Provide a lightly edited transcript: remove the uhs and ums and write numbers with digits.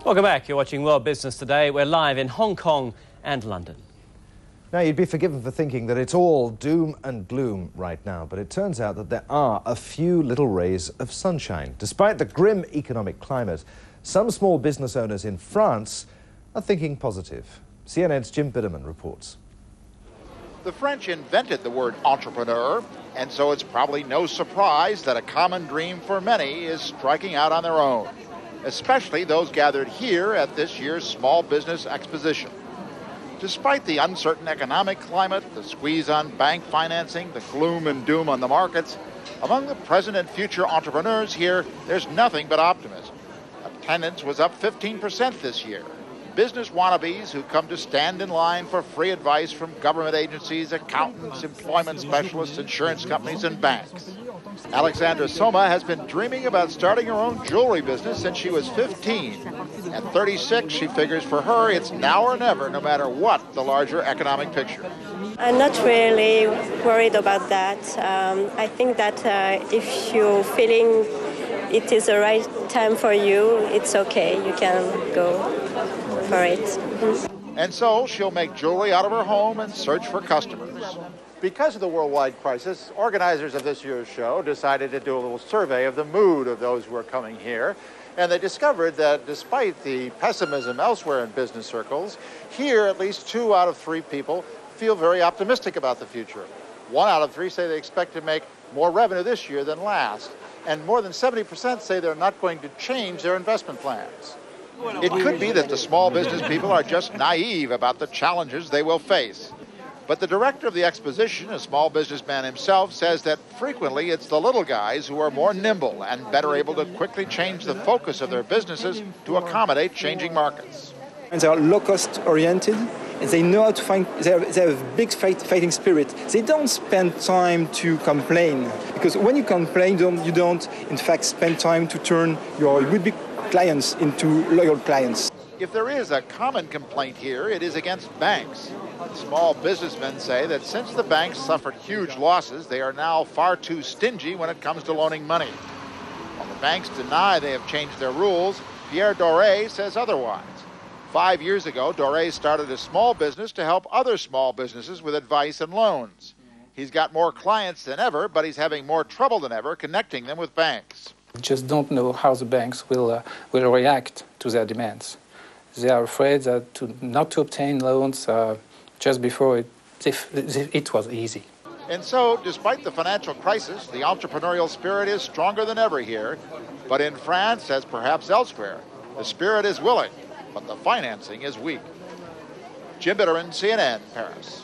Welcome back. You're watching World Business Today. We're live in Hong Kong and London. Now, you'd be forgiven for thinking that it's all doom and gloom right now, but it turns out that there are a few little rays of sunshine. Despite the grim economic climate, some small business owners in France are thinking positive. CNN's Jim Bitterman reports. The French invented the word entrepreneur, and so it's probably no surprise that a common dream for many is striking out on their own, especially those gathered here at this year's Small Business Exposition. Despite the uncertain economic climate, the squeeze on bank financing, the gloom and doom on the markets, among the present and future entrepreneurs here, there's nothing but optimism. Attendance was up 15% this year. Business wannabes who come to stand in line for free advice from government agencies, accountants, employment specialists, insurance companies, and banks. Alexandra Soma has been dreaming about starting her own jewelry business since she was 15. At 36, she figures for her it's now or never, no matter what the larger economic picture. I'm not really worried about that. I think that if you're feeling it is the right time for you, it's okay. You can go for it. Mm-hmm. And so she'll make jewelry out of her home and search for customers. Because of the worldwide crisis, organizers of this year's show decided to do a little survey of the mood of those who are coming here. And they discovered that despite the pessimism elsewhere in business circles, here at least 2 out of 3 people feel very optimistic about the future. 1 out of 3 say they expect to make more revenue this year than last. And more than 70% say they're not going to change their investment plans. It could be that the small business people are just naive about the challenges they will face. But the director of the exposition, a small businessman himself, says that frequently it's the little guys who are more nimble and better able to quickly change the focus of their businesses to accommodate changing markets. And they are low-cost oriented, and they know how to find, they have a big fighting spirit. They don't spend time to complain, because when you complain, you don't in fact spend time to turn your would-be clients into loyal clients. If there is a common complaint here, it is against banks. Small businessmen say that since the banks suffered huge losses, they are now far too stingy when it comes to loaning money. While the banks deny they have changed their rules, Pierre Doré says otherwise. 5 years ago, Doré started a small business to help other small businesses with advice and loans. He's got more clients than ever, but he's having more trouble than ever connecting them with banks. We just don't know how the banks will react to their demands. They are afraid not to obtain loans just before it was easy. And so, despite the financial crisis, the entrepreneurial spirit is stronger than ever here. But in France, as perhaps elsewhere, the spirit is willing, but the financing is weak. Jim Bitterman, CNN, Paris.